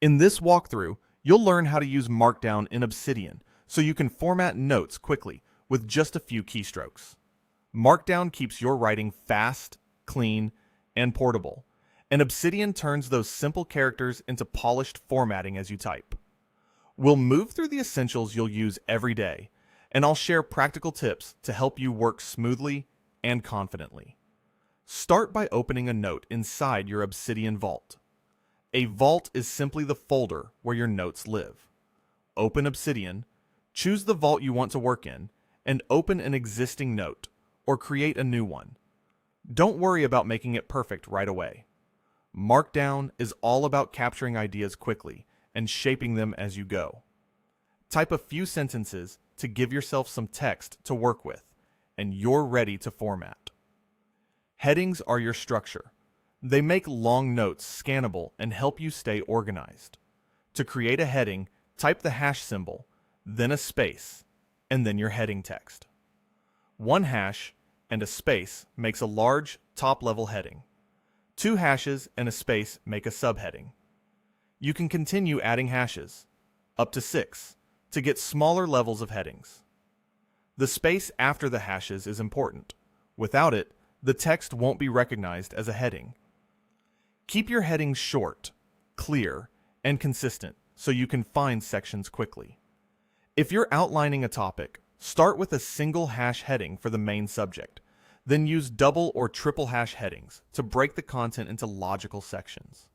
In this walkthrough, you'll learn how to use Markdown in Obsidian so you can format notes quickly with just a few keystrokes. Markdown keeps your writing fast, clean, and portable, and Obsidian turns those simple characters into polished formatting as you type. We'll move through the essentials you'll use every day, and I'll share practical tips to help you work smoothly and confidently. Start by opening a note inside your Obsidian vault. A vault is simply the folder where your notes live. Open Obsidian, choose the vault you want to work in, and open an existing note, or create a new one. Don't worry about making it perfect right away. Markdown is all about capturing ideas quickly and shaping them as you go. Type a few sentences to give yourself some text to work with, and you're ready to format. Headings are your structure. They make long notes scannable and help you stay organized. To create a heading, type the hash symbol, then a space, and then your heading text. One hash and a space makes a large, top-level heading. Two hashes and a space make a subheading. You can continue adding hashes, up to 6, to get smaller levels of headings. The space after the hashes is important. Without it, the text won't be recognized as a heading. Keep your headings short, clear, and consistent so you can find sections quickly. If you're outlining a topic, start with a single hash heading for the main subject, then use double or triple hash headings to break the content into logical sections.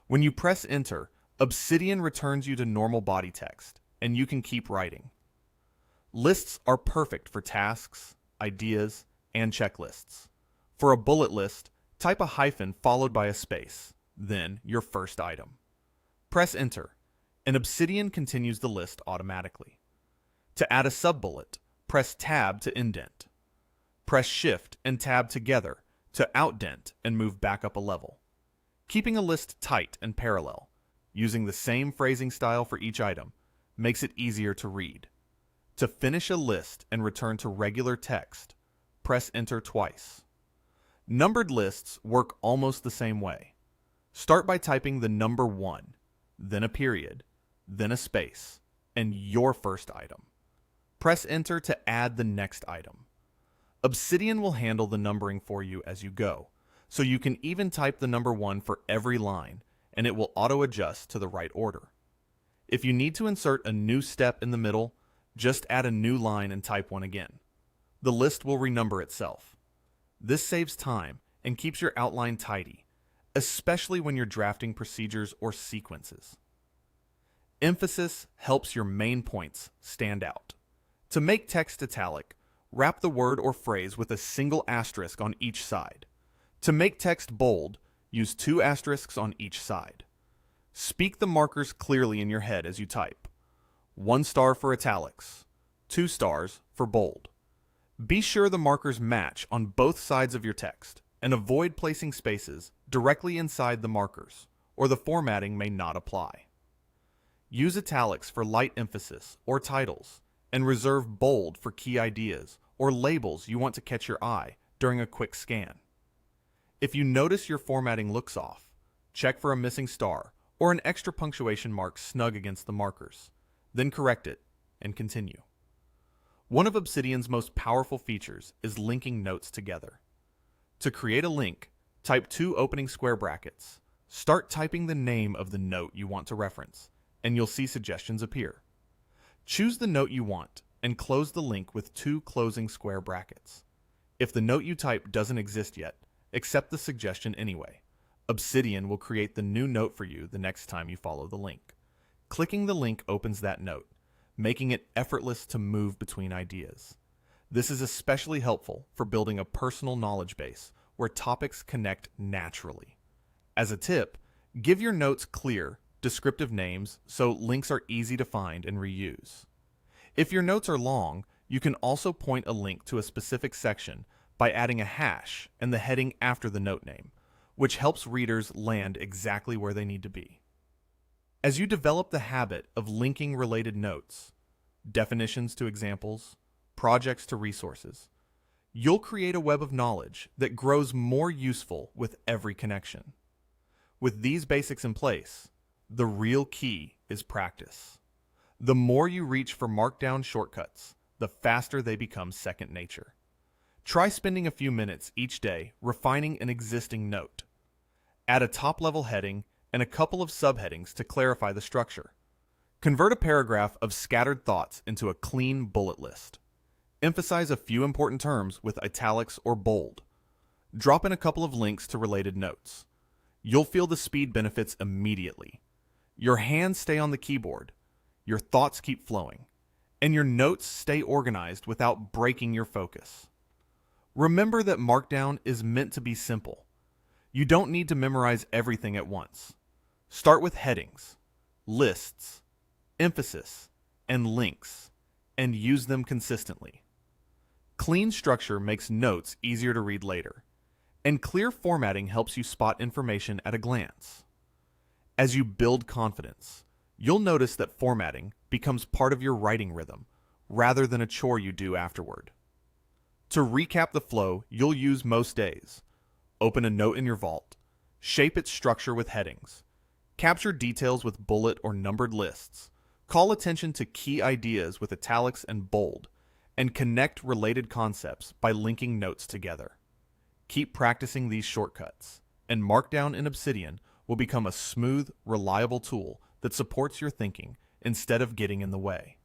When you press enter, Obsidian returns you to normal body text, and you can keep writing. Lists are perfect for tasks, ideas, and checklists. For a bullet list, type a hyphen followed by a space, then your first item. Press enter, and Obsidian continues the list automatically. To add a subbullet, press tab to indent. Press shift and tab together to outdent and move back up a level. Keeping a list tight and parallel, using the same phrasing style for each item, makes it easier to read. To finish a list and return to regular text, press enter twice. Numbered lists work almost the same way. Start by typing the number 1, then a period, then a space, and your first item. Press enter to add the next item. Obsidian will handle the numbering for you as you go, so you can even type the number 1 for every line, and it will auto-adjust to the right order. If you need to insert a new step in the middle, just add a new line and type 1 again. The list will renumber itself. This saves time and keeps your outline tidy, especially when you're drafting procedures or sequences. Emphasis helps your main points stand out. To make text italic, wrap the word or phrase with a single asterisk on each side. To make text bold, use 2 asterisks on each side. Speak the markers clearly in your head as you type. 1 star for italics, 2 stars for bold. Be sure the markers match on both sides of your text, and avoid placing spaces directly inside the markers, or the formatting may not apply. Use italics for light emphasis or titles, and reserve bold for key ideas or labels you want to catch your eye during a quick scan. If you notice your formatting looks off, check for a missing star or an extra punctuation mark snug against the markers, then correct it and continue. One of Obsidian's most powerful features is linking notes together. To create a link, type 2 opening square brackets. Start typing the name of the note you want to reference, and you'll see suggestions appear. Choose the note you want and close the link with 2 closing square brackets. If the note you type doesn't exist yet, accept the suggestion anyway. Obsidian will create the new note for you the next time you follow the link. Clicking the link opens that note, making it effortless to move between ideas. This is especially helpful for building a personal knowledge base where topics connect naturally. As a tip, give your notes clear, descriptive names so links are easy to find and reuse. If your notes are long, you can also point a link to a specific section by adding a hash and the heading after the note name, which helps readers land exactly where they need to be. As you develop the habit of linking related notes, definitions to examples, projects to resources, you'll create a web of knowledge that grows more useful with every connection. With these basics in place, The real key is practice. The more you reach for Markdown shortcuts, the faster they become second nature. Try spending a few minutes each day refining an existing note. Add a top-level heading and a couple of subheadings to clarify the structure. Convert a paragraph of scattered thoughts into a clean bullet list. Emphasize a few important terms with italics or bold. Drop in a couple of links to related notes. You'll feel the speed benefits immediately. Your hands stay on the keyboard, your thoughts keep flowing, and your notes stay organized without breaking your focus. Remember that Markdown is meant to be simple. You don't need to memorize everything at once. Start with headings, lists, emphasis, and links, and use them consistently. Clean structure makes notes easier to read later, and clear formatting helps you spot information at a glance. As you build confidence, you'll notice that formatting becomes part of your writing rhythm rather than a chore you do afterward. To recap the flow you'll use most days, open a note in your vault, shape its structure with headings, capture details with bullet or numbered lists, call attention to key ideas with italics and bold, and connect related concepts by linking notes together. Keep practicing these shortcuts, and Markdown in Obsidian will become a smooth, reliable tool that supports your thinking instead of getting in the way.